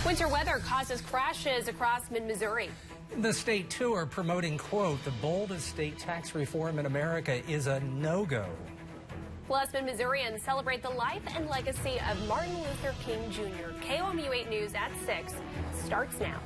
Winter weather causes crashes across mid-Missouri. The state tour promoting, quote, the boldest state tax reform in America is a no-go. Plus, mid-Missourians celebrate the life and legacy of Martin Luther King Jr. KOMU 8 News at 6 starts now.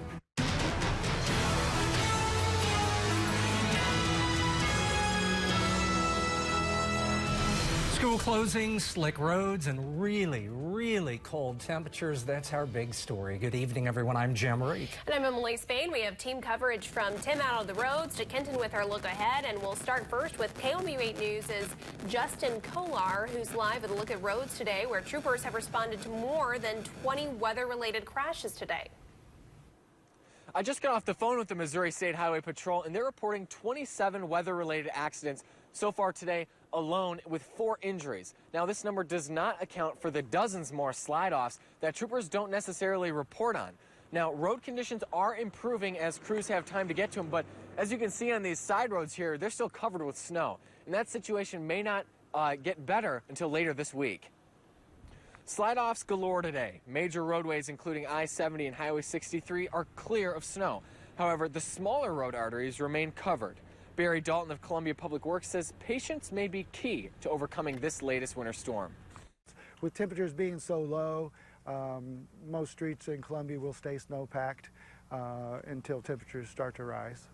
School closings, slick roads, and really cold temperatures. That's our big story. Good evening, everyone. I'm Jim Reek. And I'm Emily Spain. We have team coverage from Tim out on the roads to Kenton with our look ahead. And we'll start first with KOMU 8 News' Justin Kolar, who's live with a look at roads today, where troopers have responded to more than 20 weather-related crashes today. I just got off the phone with the Missouri State Highway Patrol, and they're reporting 27 weather-related accidents so far today alone, with 4 injuries. Now, this number does not account for the dozens more slide-offs that troopers don't necessarily report on. Now, road conditions are improving as crews have time to get to them, but as you can see on these side roads here, they're still covered with snow, and that situation may not get better until later this week. Slide-offs galore today. Major roadways, including I-70 and Highway 63, are clear of snow. However, the smaller road arteries remain covered. Barry Dalton of Columbia Public Works says patience may be key to overcoming this latest winter storm. With temperatures being so low, most streets in Columbia will stay snow-packed until temperatures start to rise.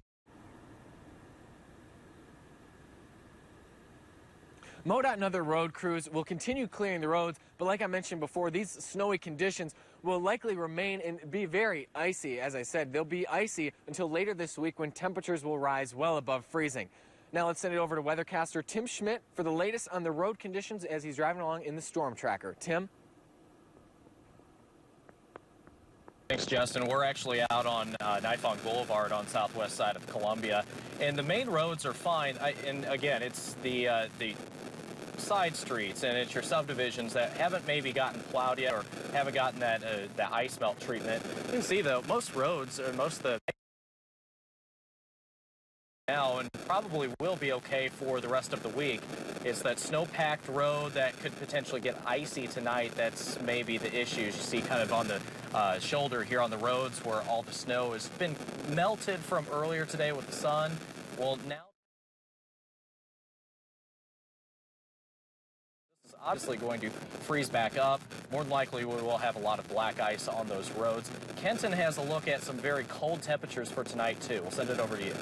MoDOT and other road crews will continue clearing the roads, but like I mentioned before, these snowy conditions will likely remain and be very icy. As I said, they'll be icy until later this week when temperatures will rise well above freezing. Now let's send it over to weathercaster Tim Schmidt for the latest on the road conditions as he's driving along in the storm tracker. Tim? Thanks, Justin. We're actually out on Nifong Boulevard on southwest side of Columbia, and the main roads are fine. And again, it's the side streets, and it's your subdivisions that haven't maybe gotten plowed yet or haven't gotten that ice melt treatment. You can see, though, most roads, or most of the now, and probably will be okay for the rest of the week. It's that snow-packed road that could potentially get icy tonight. That's maybe the issues you see kind of on the shoulder here on the roads where all the snow has been melted from earlier today with the sun. Well, now this is obviously going to freeze back up. More than likely, we will have a lot of black ice on those roads. Kenton has a look at some very cold temperatures for tonight, too. We'll send it over to you.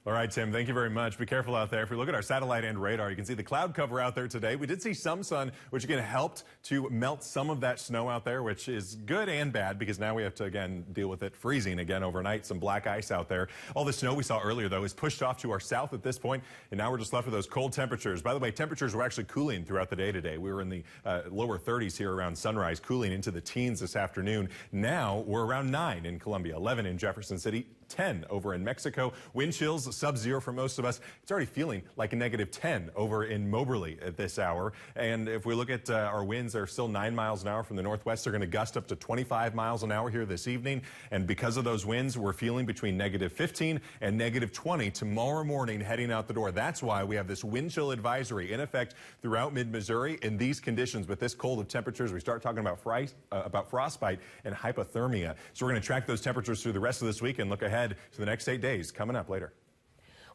All right, Tim, thank you very much. Be careful out there. If we look at our satellite and radar, you can see the cloud cover out there today. We did see some sun, which again helped to melt some of that snow out there, which is good and bad because now we have to, again, deal with it freezing again overnight. Some black ice out there. All the snow we saw earlier, though, is pushed off to our south at this point, and now we're just left with those cold temperatures. By the way, temperatures were actually cooling throughout the day today. We were in the lower 30s here around sunrise, cooling into the teens this afternoon. Now we're around 9 in Columbia, 11 in Jefferson City, 10 over in Mexico. Wind chills sub-zero for most of us. It's already feeling like a -10 over in Moberly at this hour. And if we look at our winds, they're still 9 miles an hour from the northwest. They're going to gust up to 25 miles an hour here this evening. And because of those winds, we're feeling between -15 and -20 tomorrow morning heading out the door. That's why we have this wind chill advisory in effect throughout mid-Missouri in these conditions. With this cold of temperatures, we start talking about frostbite and hypothermia. So we're going to track those temperatures through the rest of this week and look ahead to the next 8 days coming up later.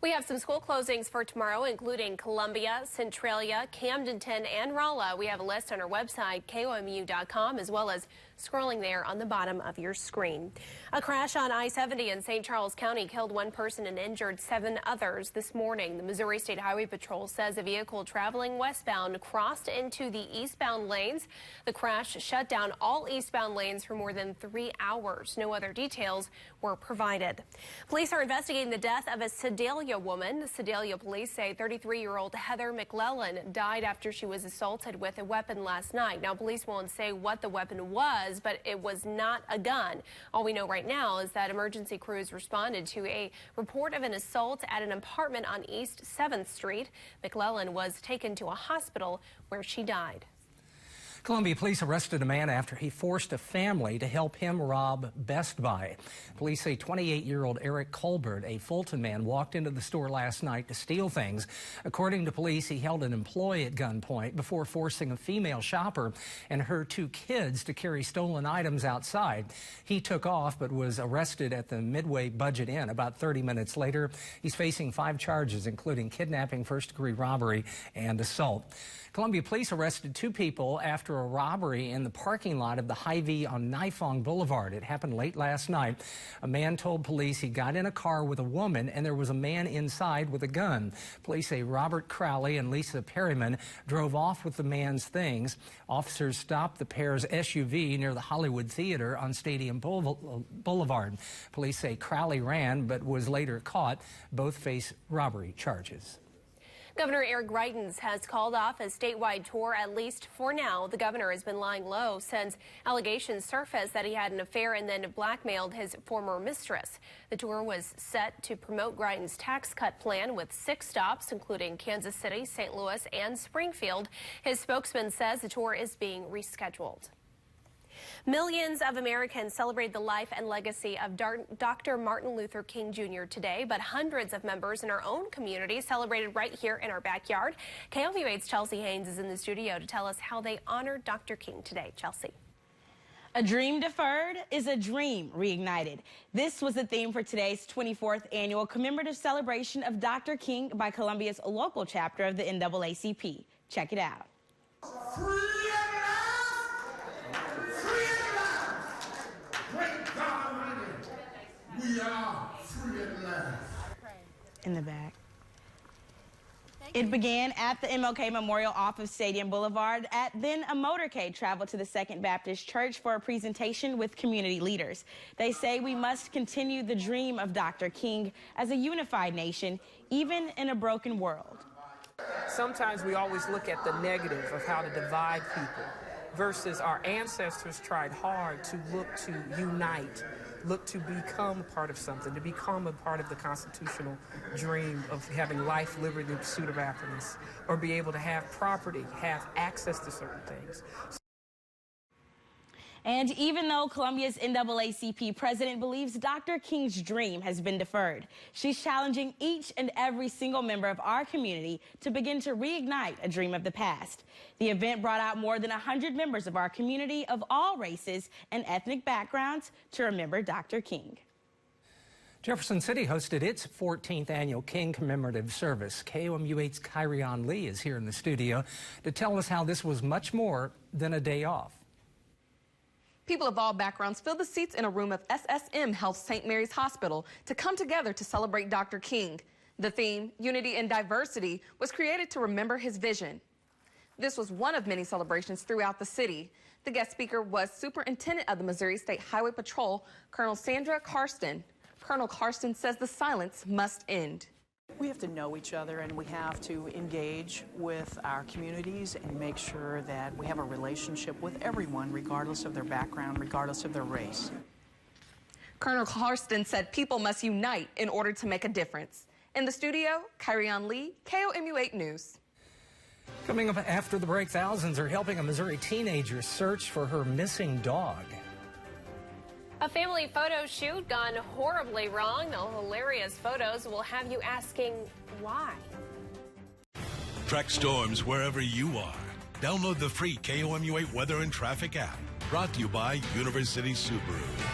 We have some school closings for tomorrow, including Columbia, Centralia, Camdenton, and Rolla. We have a list on our website, KOMU.com, as well as scrolling there on the bottom of your screen. A crash on I-70 in St. Charles County killed 1 person and injured 7 others this morning. The Missouri State Highway Patrol says a vehicle traveling westbound crossed into the eastbound lanes. The crash shut down all eastbound lanes for more than 3 hours. No other details were provided. Police are investigating the death of a Sedalia woman. Sedalia police say 33-year-old Heather McClain died after she was assaulted with a weapon last night. Now, police won't say what the weapon was, but it was not a gun. All we know right now is that emergency crews responded to a report of an assault at an apartment on East 7th Street. McClain was taken to a hospital where she died. Columbia police arrested a man after he forced a family to help him rob Best Buy. Police say 28-year-old Eric Colbert, a Fulton man, walked into the store last night to steal things. According to police, he held an employee at gunpoint before forcing a female shopper and her 2 kids to carry stolen items outside. He took off but was arrested at the Midway Budget Inn. About 30 minutes later, he's facing 5 charges, including kidnapping, first-degree robbery, and assault. Columbia police arrested 2 people after a robbery in the parking lot of the Hy-Vee on Nifong Boulevard. It happened late last night. A man told police he got in a car with a woman and there was a man inside with a gun. Police say Robert Crowley and Lisa Perryman drove off with the man's things. Officers stopped the pair's SUV near the Hollywood Theater on Stadium Boulevard. Police say Crowley ran but was later caught. Both face robbery charges. Governor Eric Greitens has called off a statewide tour, at least for now. The governor has been lying low since allegations surfaced that he had an affair and then blackmailed his former mistress. The tour was set to promote Greitens' tax cut plan with 6 stops, including Kansas City, St. Louis, and Springfield. His spokesman says the tour is being rescheduled. Millions of Americans celebrate the life and legacy of Dr. Martin Luther King Jr. today, but hundreds of members in our own community celebrated right here in our backyard. KOMU-8's Chelsea Haynes is in the studio to tell us how they honored Dr. King today. Chelsea. A dream deferred is a dream reignited. This was the theme for today's 24th annual commemorative celebration of Dr. King by Columbia's local chapter of the NAACP. Check it out. We are free at last. In the back. It began at the MLK Memorial off of Stadium Boulevard. Then a motorcade traveled to the Second Baptist Church for a presentation with community leaders. They say we must continue the dream of Dr. King as a unified nation, even in a broken world. Sometimes we always look at the negative of how to divide people versus our ancestors tried hard to look to unite, look to become a part of something, to become a part of the constitutional dream of having life, liberty, and pursuit of happiness, or be able to have property, have access to certain things. And even though Columbia's NAACP president believes Dr. King's dream has been deferred, she's challenging each and every single member of our community to begin to reignite a dream of the past. The event brought out more than 100 members of our community of all races and ethnic backgrounds to remember Dr. King. Jefferson City hosted its 14th annual King commemorative service. KOMU-8's Kyrion Lee is here in the studio to tell us how this was much more than a day off. People of all backgrounds filled the seats in a room of SSM Health St. Mary's Hospital to come together to celebrate Dr. King. The theme, Unity and Diversity, was created to remember his vision. This was one of many celebrations throughout the city. The guest speaker was Superintendent of the Missouri State Highway Patrol, Colonel Sandra Karsten. Colonel Karsten says the silence must end. We have to know each other, and we have to engage with our communities and make sure that we have a relationship with everyone, regardless of their background, regardless of their race. Colonel Karsten said people must unite in order to make a difference. In the studio, Kyrion Lee, KOMU-8 News. Coming up after the break, thousands are helping a Missouri teenager search for her missing dog. A family photo shoot gone horribly wrong. The hilarious photos will have you asking why. Track storms wherever you are. Download the free KOMU-8 Weather and Traffic app. Brought to you by University Subaru.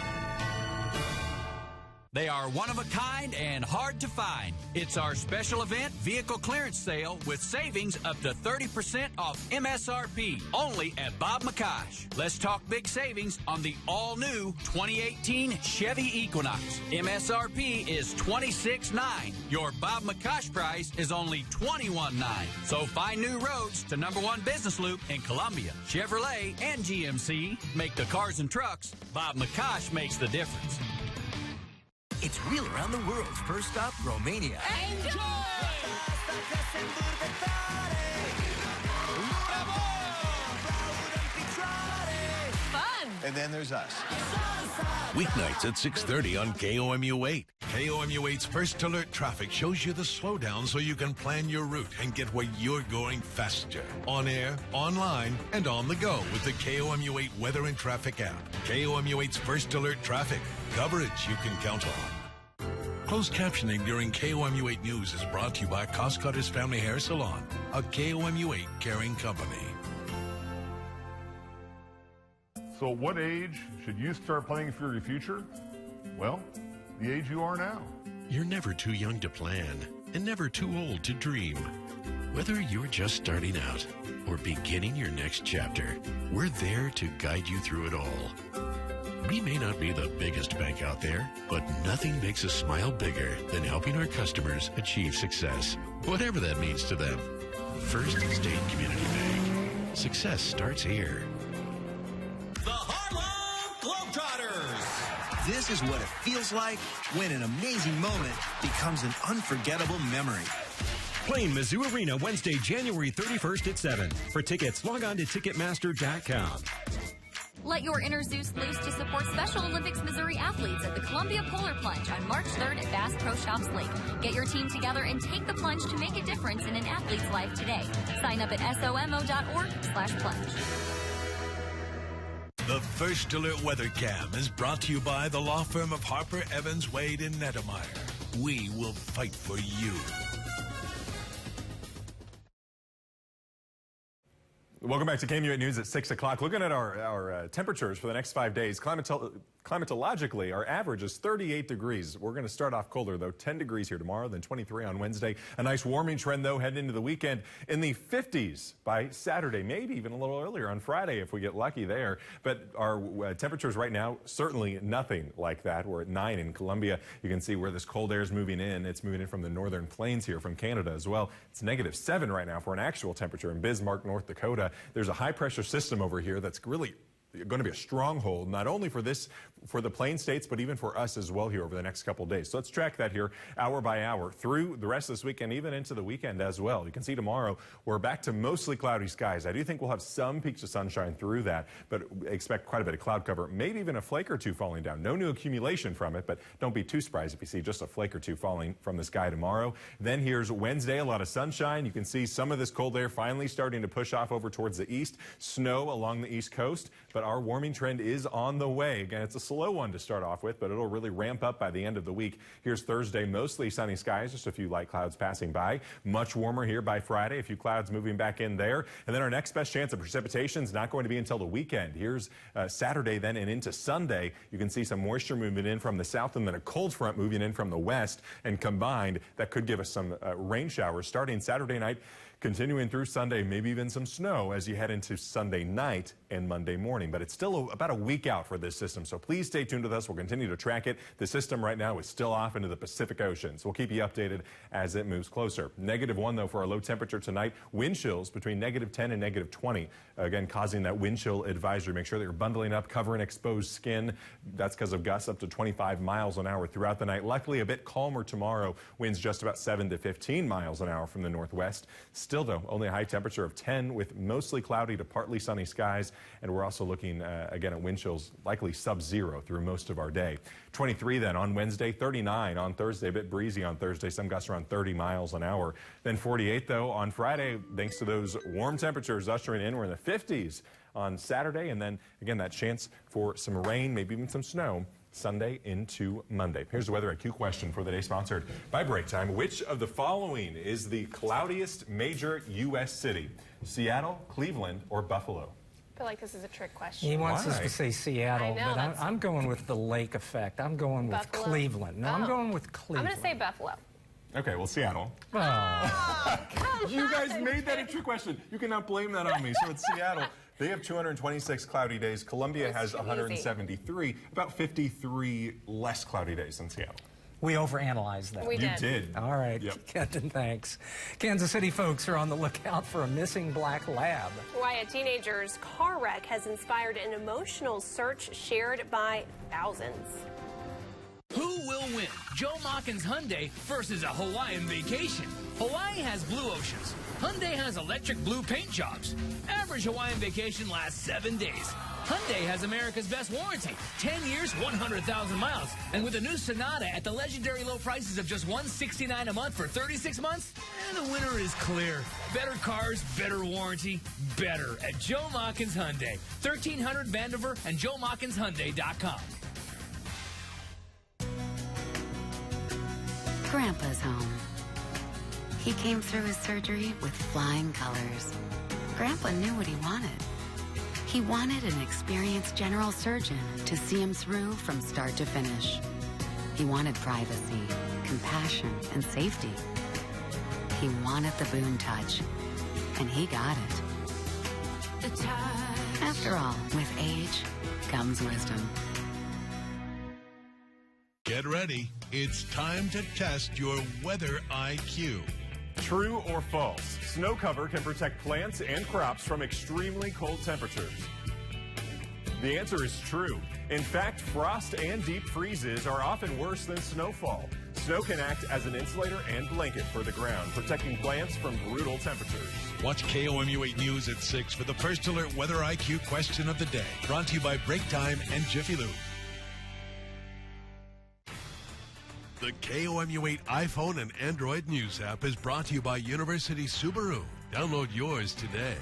They are one of a kind and hard to find. It's our special event vehicle clearance sale with savings up to 30% off MSRP only at Bob McCosh. Let's talk big savings on the all-new 2018 Chevy Equinox. MSRP is $26,900. Your Bob McCosh price is only $21,900. So find new roads to #1 business loop in Columbia. Chevrolet and GMC make the cars and trucks. Bob McCosh makes the difference. It's Wheel Around the World's first stop, Romania. Enjoy! Fun! And then there's us. Weeknights at 6:30 on KOMU-8. KOMU-8's First Alert Traffic shows you the slowdown so you can plan your route and get where you're going faster. On air, online, and on the go with the KOMU-8 Weather and Traffic app. KOMU-8's First Alert Traffic. Coverage you can count on. Closed captioning during KOMU-8 News is brought to you by Costcutter's Family Hair Salon, a KOMU-8 caring company. So at what age should you start planning for your future? Well, the age you are now. You're never too young to plan and never too old to dream. Whether you're just starting out or beginning your next chapter, we're there to guide you through it all. We may not be the biggest bank out there, but nothing makes us smile bigger than helping our customers achieve success, whatever that means to them. First State Community Bank. Success starts here. The Harlem Globetrotters. This is what it feels like when an amazing moment becomes an unforgettable memory. Playing Mizzou Arena Wednesday, January 31st at 7. For tickets, log on to Ticketmaster.com. Let your inner Zeus loose to support Special Olympics Missouri athletes at the Columbia Polar Plunge on March 3rd at Bass Pro Shops Lake. Get your team together and take the plunge to make a difference in an athlete's life today. Sign up at somo.org/plunge. The First Alert Weather Cam is brought to you by the law firm of Harper, Evans, Wade, and Nettemeyer. We will fight for you. Welcome back to KOMU-8 News at 6 o'clock. Looking at our temperatures for the next 5 days, climatologically, our average is 38 degrees. We're going to start off colder, though, 10 degrees here tomorrow, then 23 on Wednesday. A nice warming trend, though, heading into the weekend in the 50s by Saturday, maybe even a little earlier on Friday if we get lucky there. But our temperatures right now, certainly nothing like that. We're at 9 in Columbia. You can see where this cold air is moving in. It's moving in from the northern plains here, from Canada as well. It's -7 right now for an actual temperature in Bismarck, North Dakota. There's a high-pressure system over here that's really going to be a stronghold, not only for the plain states, but even for us as well here over the next couple of days. So let's track that here hour by hour through the rest of this weekend, even into the weekend as well. You can see tomorrow we're back to mostly cloudy skies. I do think we'll have some peaks of sunshine through that, but expect quite a bit of cloud cover, maybe even a flake or two falling down. No new accumulation from it, but don't be too surprised if you see just a flake or two falling from the sky tomorrow. Then here's Wednesday, a lot of sunshine. You can see some of this cold air finally starting to push off over towards the east. Snow along the east coast, but our warming trend is on the way. Again, it's a slow one to start off with, but it'll really ramp up by the end of the week. Here's Thursday, mostly sunny skies, just a few light clouds passing by. Much warmer here by Friday, a few clouds moving back in there. And then our next best chance of precipitation is not going to be until the weekend. Here's Saturday then and into Sunday. You can see some moisture moving in from the south and then a cold front moving in from the west. And combined, that could give us some rain showers starting Saturday night, continuing through Sunday, maybe even some snow as you head into Sunday night and Monday morning. But it's still about a week out for this system, so please stay tuned with us. We'll continue to track it. The system right now is still off into the Pacific Ocean, so we'll keep you updated as it moves closer. -1, though, for our low temperature tonight. Wind chills between -10 and -20, again, causing that wind chill advisory. Make sure that you're bundling up, covering exposed skin. That's because of gusts up to 25 miles an hour throughout the night. Luckily, a bit calmer tomorrow. Winds just about 7 to 15 miles an hour from the northwest. Still, though, only a high temperature of 10 with mostly cloudy to partly sunny skies. And we're also looking, again, at wind chills likely sub-zero through most of our day. 23 then on Wednesday, 39 on Thursday, a bit breezy on Thursday, some gusts around 30 miles an hour. Then 48, though, on Friday, thanks to those warm temperatures ushering in. We're in the 50s on Saturday. And then, again, that chance for some rain, maybe even some snow Sunday into Monday. Here's the Weather IQ question for the day, sponsored by Break Time. Which of the following is the cloudiest major U.S. city? Seattle, Cleveland, or Buffalo? I feel like this is a trick question. He wants us to say Seattle, I know, but I'm going with the lake effect. I'm going with Cleveland. No, I'm going with Cleveland. I'm going to say Buffalo. Okay, well, Seattle. Oh, come You guys made that a trick question. You cannot blame that on me. So it's Seattle. They have 226 cloudy days. Columbia has 173, about 53 less cloudy days than Seattle. We overanalyzed that. We did. You did. All right, Captain, thanks. Kansas City folks are on the lookout for a missing black lab. Why a teenager's car wreck has inspired an emotional search shared by thousands. Who will win? Joe Mockin's Hyundai versus a Hawaiian vacation. Hawaii has blue oceans. Hyundai has electric blue paint jobs. Average Hawaiian vacation lasts 7 days. Hyundai has America's best warranty. 10 years, 100,000 miles. And with a new Sonata at the legendary low prices of just $169 a month for 36 months, the winner is clear. Better cars, better warranty, better at Joe Mockins Hyundai. 1300 Vandiver and JoeMockinsHyundai.com. Grandpa's home. He came through his surgery with flying colors. Grandpa knew what he wanted. He wanted an experienced general surgeon to see him through from start to finish. He wanted privacy, compassion, and safety. He wanted the Boone touch, and he got it. After all, with age comes wisdom. Get ready. It's time to test your weather IQ. True or false? Snow cover can protect plants and crops from extremely cold temperatures. The answer is true. In fact, frost and deep freezes are often worse than snowfall. Snow can act as an insulator and blanket for the ground, protecting plants from brutal temperatures. Watch KOMU 8 News at 6 for the First Alert Weather IQ question of the day. Brought to you by Break Time and Jiffy Lube. The KOMU 8 iPhone and Android News app is brought to you by University Subaru. Download yours today.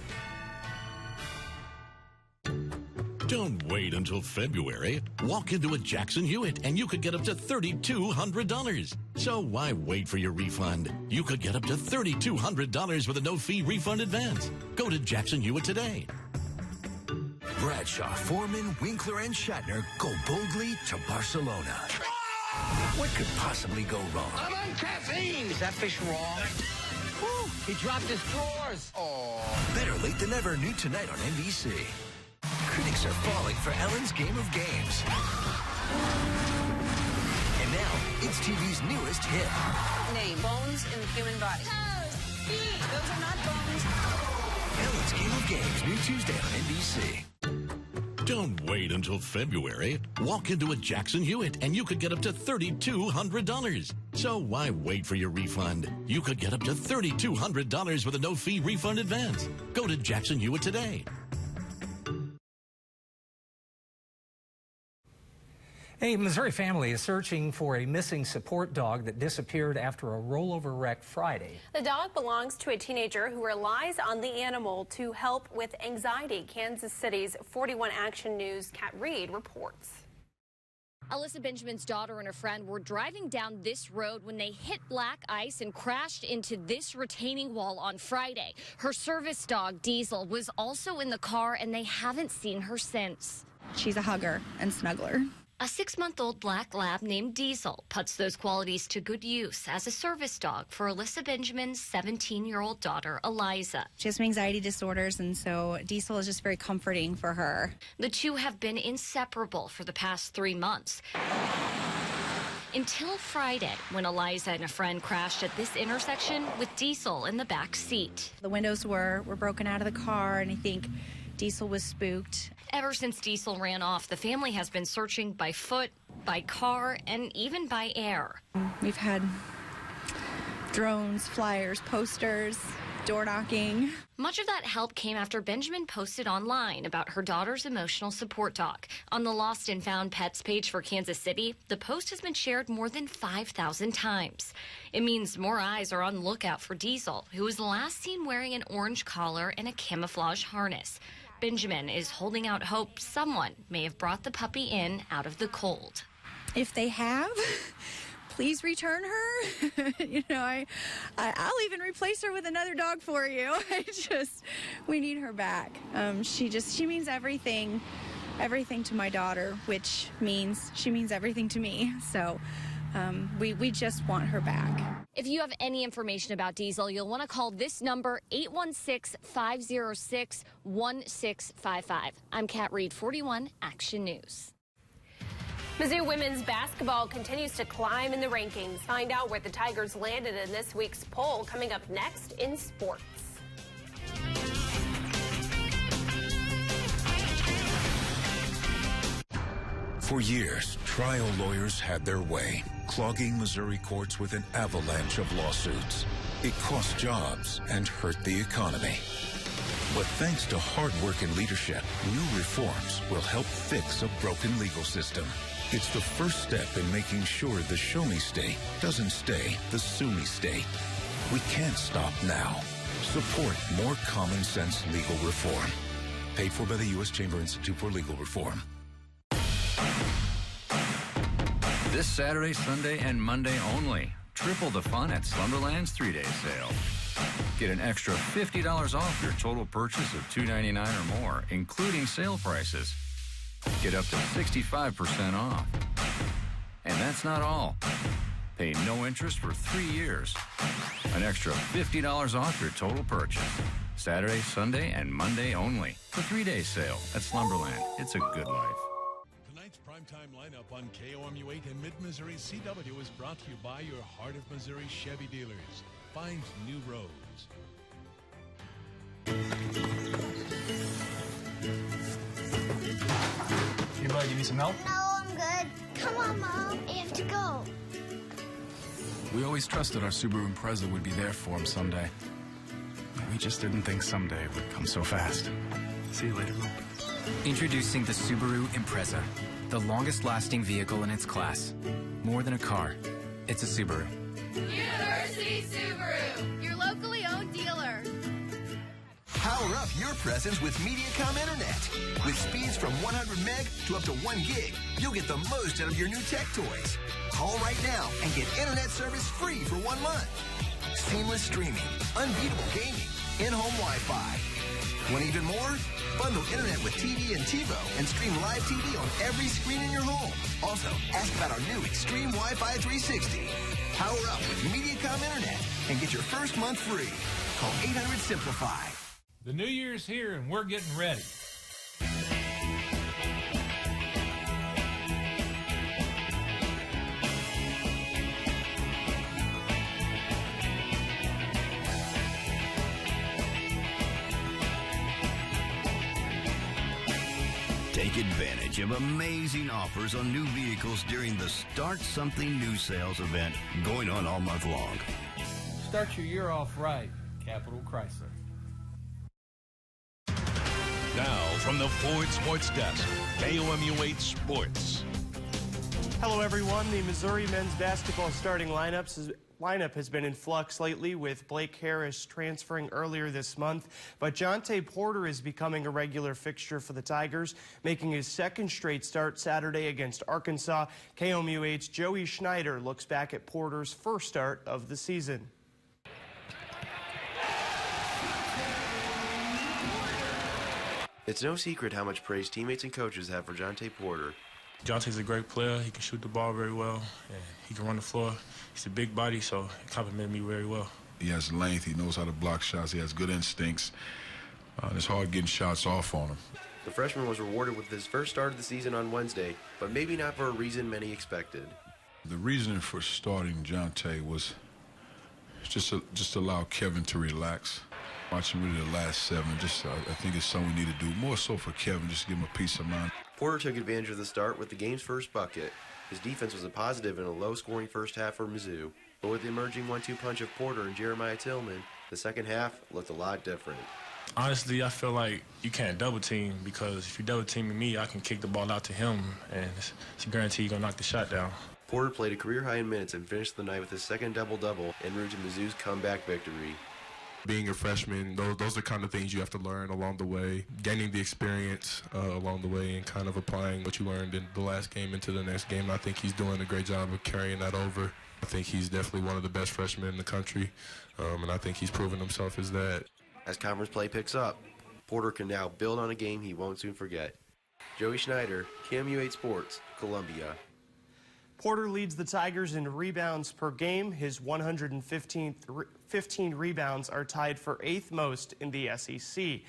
Don't wait until February. Walk into a Jackson Hewitt and you could get up to $3,200. So why wait for your refund? You could get up to $3,200 with a no-fee refund advance. Go to Jackson Hewitt today. Bradshaw, Foreman, Winkler, and Shatner go boldly to Barcelona. What could possibly go wrong? I'm on caffeine. Is that fish raw? Woo, he dropped his drawers. Oh. Better late than ever, new tonight on NBC. Critics are falling for Ellen's Game of Games. And now, it's TV's newest hit. Name, bones in the human body. Toes, feet, those are not bones. Ellen's Game of Games, new Tuesday on NBC. Don't wait until February. Walk into a Jackson Hewitt and you could get up to $3,200. So why wait for your refund? You could get up to $3,200 with a no-fee refund advance. Go to Jackson Hewitt today. A Missouri family is searching for a missing support dog that disappeared after a rollover wreck Friday. The dog belongs to a teenager who relies on the animal to help with anxiety. Kansas City's 41 Action News' Kat Reed reports. Alyssa Benjamin's daughter and her friend were driving down this road when they hit black ice and crashed into this retaining wall on Friday. Her service dog, Diesel, was also in the car, and they haven't seen her since. She's a hugger and snuggler. A 6-month-old black lab named Diesel puts those qualities to good use as a service dog for Alyssa Benjamin's 17-year-old daughter, Eliza. She has some anxiety disorders, and so Diesel is just very comforting for her. The two have been inseparable for the past 3 months. Until Friday, when Eliza and a friend crashed at this intersection with Diesel in the back seat. The windows were broken out of the car, and I think Diesel was spooked. Ever since Diesel ran off, the family has been searching by foot, by car, and even by air. We've had drones, flyers, posters, door knocking. Much of that help came after Benjamin posted online about her daughter's emotional support dog. On the Lost and Found Pets page for Kansas City, the post has been shared more than 5,000 times. It means more eyes are on the lookout for Diesel, who was last seen wearing an orange collar and a camouflage harness. Benjamin is holding out hope someone may have brought the puppy in out of the cold. If they have, please return her. You know, I'll even replace her with another dog for you. We need her back. She means everything to my daughter, which means she means everything to me. So we just want her back. If you have any information about Diesel, you'll want to call this number, 816-506-1655. I'm Kat Reed, 41 Action News. Mizzou women's basketball continues to climb in the rankings. Find out where the Tigers landed in this week's poll coming up next in sports. For years, trial lawyers had their way, clogging Missouri courts with an avalanche of lawsuits. It cost jobs and hurt the economy. But thanks to hard work and leadership, new reforms will help fix a broken legal system. It's the first step in making sure the Show Me State doesn't stay the Sue Me State. We can't stop now. Support more common sense legal reform. Paid for by the U.S. Chamber Institute for Legal Reform. This Saturday, Sunday, and Monday only. Triple the fun at Slumberland's 3-day sale. Get an extra $50 off your total purchase of $2.99 or more, including sale prices. Get up to 65% off. And that's not all. Pay no interest for 3 years. An extra $50 off your total purchase. Saturday, Sunday, and Monday only. The 3-day sale at Slumberland. It's a good life. Tonight's primetime lineup on KOMU-8 and Mid-Missouri CW is brought to you by your Heart of Missouri Chevy dealers. Find new roads. Anybody, you need some help? No, I'm good. Come on, Mom. I have to go. We always trusted our Subaru Impreza would be there for him someday. We just didn't think someday would come so fast. See you later, Mom. Introducing the Subaru Impreza, the longest-lasting vehicle in its class. More than a car, it's a Subaru. University Subaru, your locally owned dealer. Power up your presence with Mediacom Internet. With speeds from 100 meg to up to 1 gig, you'll get the most out of your new tech toys. Call right now and get internet service free for 1 month. Seamless streaming, unbeatable gaming, in-home Wi-Fi. Want even more? Bundle internet with TV and TiVo and stream live TV on every screen in your home. Also, ask about our new Extreme Wi-Fi 360. Power up with Mediacom Internet and get your first month free. Call 800-SIMPLIFY. The new year's here and we're getting ready. Take advantage of amazing offers on new vehicles during the Start Something New sales event going on all month long. Start your year off right, Capital Chrysler. Now, from the Ford Sports Desk, KOMU-8 Sports. Hello, everyone. The Missouri men's basketball starting lineup has been in flux lately, with Blake Harris transferring earlier this month. But Jonte Porter is becoming a regular fixture for the Tigers, making his second straight start Saturday against Arkansas. KOMU-8's Joey Schneider looks back at Porter's first start of the season. It's no secret how much praise teammates and coaches have for Jonte Porter. Jonte's a great player. He can shoot the ball very well, and he can run the floor. He's a big body, so it complimented me very well. He has length. He knows how to block shots. He has good instincts. It's hard getting shots off on him. The freshman was rewarded with his first start of the season on Wednesday, but maybe not for a reason many expected. The reason for starting Jonte was just allow Kevin to relax. Watching really the last 7, I think it's something we need to do. More so for Kevin, just give him a peace of mind. Porter took advantage of the start with the game's first bucket. His defense was a positive in a low-scoring first half for Mizzou. But with the emerging 1-2 punch of Porter and Jeremiah Tillman, the second half looked a lot different. Honestly, I feel like you can't double team, because if you double teaming me, I can kick the ball out to him, and it's a guarantee you're going to knock the shot down. Porter played a career high in minutes and finished the night with his second double-double en route to Mizzou's comeback victory. Being a freshman, those are the kind of things you have to learn along the way, gaining the experience along the way, and kind of applying what you learned in the last game into the next game. I think he's doing a great job of carrying that over. I think he's definitely one of the best freshmen in the country, and I think he's proven himself as that. As conference play picks up, Porter can now build on a game he won't soon forget. Joey Schneider, KOMU-8 Sports, Columbia. Porter leads the Tigers in rebounds per game. His 115 rebounds are tied for 8th most in the SEC.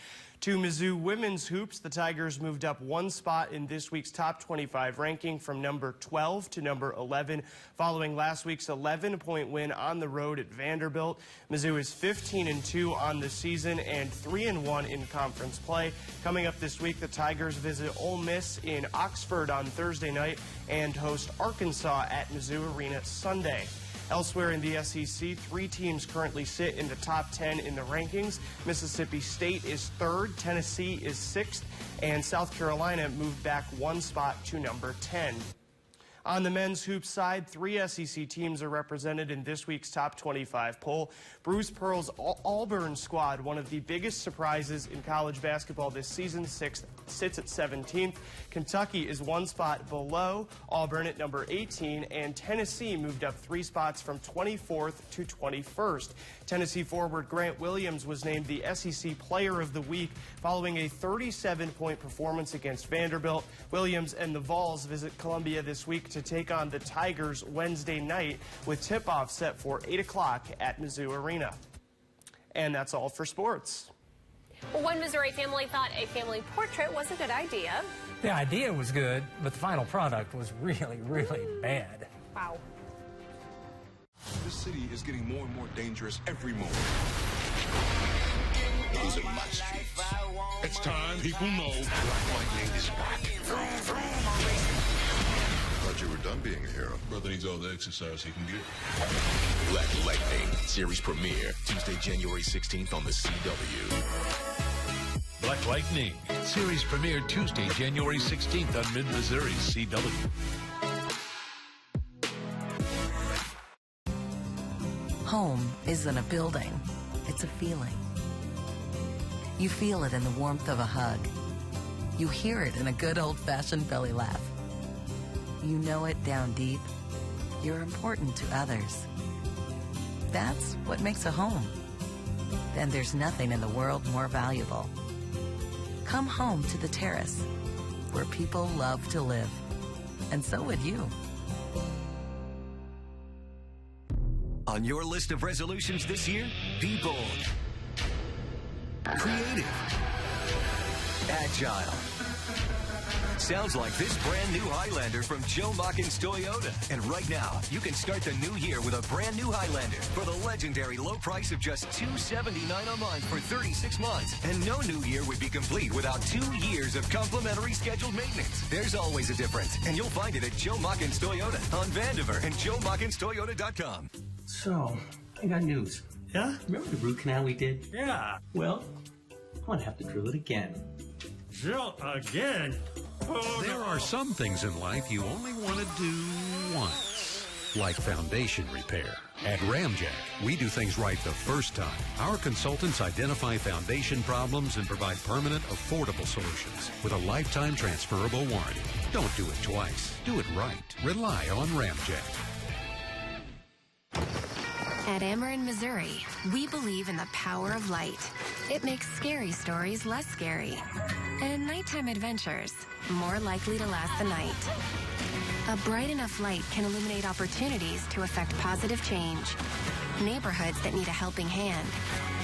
To Mizzou women's hoops, the Tigers moved up 1 spot in this week's top 25 ranking from number 12 to number 11, following last week's 11-point win on the road at Vanderbilt. Mizzou is 15-2 on the season and 3-1 in conference play. Coming up this week, the Tigers visit Ole Miss in Oxford on Thursday night and host Arkansas at Mizzou Arena Sunday. Elsewhere in the SEC, 3 teams currently sit in the top 10 in the rankings. Mississippi State is 3rd, Tennessee is 6th, and South Carolina moved back 1 spot to number 10. On the men's hoops side, 3 SEC teams are represented in this week's top 25 poll. Bruce Pearl's Auburn squad, one of the biggest surprises in college basketball this season, sits at 17th. Kentucky is 1 spot below Auburn at number 18, and Tennessee moved up 3 spots from 24th to 21st. Tennessee forward Grant Williams was named the SEC Player of the Week following a 37-point performance against Vanderbilt. Williams and the Vols visit Columbia this week to take on the Tigers Wednesday night, with tip-off set for 8 o'clock at Mizzou Arena. And that's all for sports. Well, one Missouri family thought a family portrait was a good idea. The idea was good, but the final product was really, really bad. Wow. This city is getting more and more dangerous every moment. These are my streets. It's time people know Black Lightning is back. Thought you were done being a hero. Brother needs all the exercise he can get. Black Lightning series premiere Tuesday, January 16th on the CW. Black Lightning series premiere Tuesday, January 16th on Mid-Missouri's CW. Home isn't a building, it's a feeling. You feel it in the warmth of a hug. You hear it in a good old-fashioned belly laugh. You know it down deep. You're important to others. That's what makes a home. And there's nothing in the world more valuable. Come home to the Terrace, where people love to live. And so would you. On your list of resolutions this year, be bold, creative, agile. Sounds like this brand new Highlander from Joe Machins Toyota. And right now, you can start the new year with a brand new Highlander for the legendary low price of just $279 a month for 36 months. And no new year would be complete without 2 years of complimentary scheduled maintenance. There's always a difference, and you'll find it at Joe Machins Toyota on Vandiver and JoeMachinstoyota.com. So, I got news. Yeah? Remember the root canal we did? Yeah. Well, I'm gonna have to drill it again. Drill again? Oh, there are some things in life you only want to do once, like foundation repair. At Ramjack, we do things right the first time. Our consultants identify foundation problems and provide permanent, affordable solutions with a lifetime transferable warranty. Don't do it twice. Do it right. Rely on Ramjack. At Ameren, Missouri, we believe in the power of light. It makes scary stories less scary, and nighttime adventures more likely to last the night. A bright enough light can illuminate opportunities to affect positive change, neighborhoods that need a helping hand,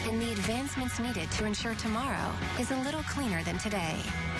and the advancements needed to ensure tomorrow is a little cleaner than today.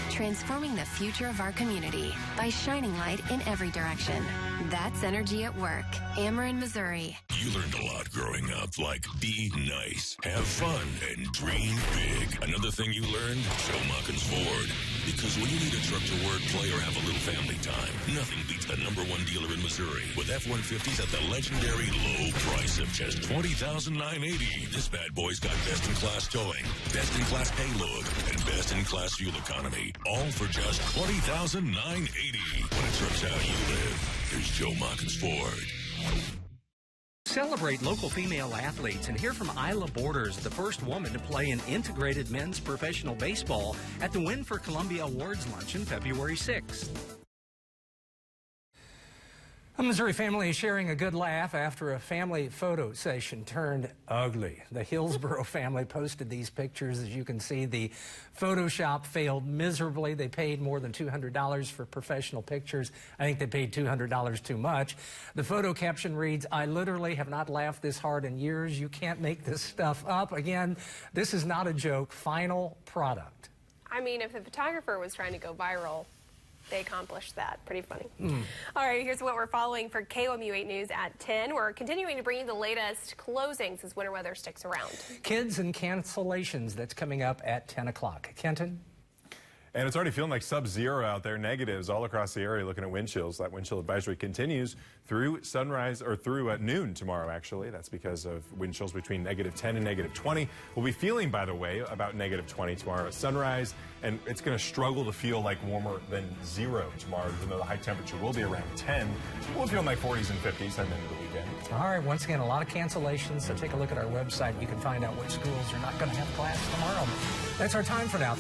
Transforming the future of our community by shining light in every direction. That's energy at work. Ameren, Missouri. You learned a lot growing up, like be nice, have fun, and dream big. Another thing you learned? Show Machins Ford. Because when you need a truck to work, play, or have a little family time, nothing beats the #1 dealer in Missouri with F-150s at the legendary low price of just $20,980. This bad boy's got best-in-class towing, best-in-class payload, and best-in-class fuel economy, all for just $20,980. When a truck's how you live, there's Joe Machins Ford. Celebrate local female athletes and hear from Isla Borders, the first woman to play in integrated men's professional baseball at the Win for Columbia Awards Luncheon February 6th. A Missouri family is sharing a good laugh after a family photo session turned ugly. The Hillsborough family posted these pictures. As you can see, the Photoshop failed miserably. They paid more than $200 for professional pictures. I think they paid $200 too much. The photo caption reads, "I literally have not laughed this hard in years. You can't make this stuff up." Again, this is not a joke. Final product. I mean, if the photographer was trying to go viral, they accomplished that. Pretty funny. All right, here's what we're following for KOMU-8 News at 10. We're continuing to bring you the latest closings as winter weather sticks around. Kids and cancellations, that's coming up at 10 o'clock. Kenton? And it's already feeling like sub-zero out there, negatives all across the area looking at wind chills. That wind chill advisory continues through sunrise, or through noon tomorrow, actually. That's because of wind chills between -10 and -20. We'll be feeling, by the way, about -20 tomorrow at sunrise, and it's going to struggle to feel like warmer than 0 tomorrow, even though the high temperature will be around 10. We'll feel like 40s and 50s heading into the weekend. All right, once again, a lot of cancellations, so take a look at our website. You can find out which schools are not going to have class tomorrow. That's our time for now.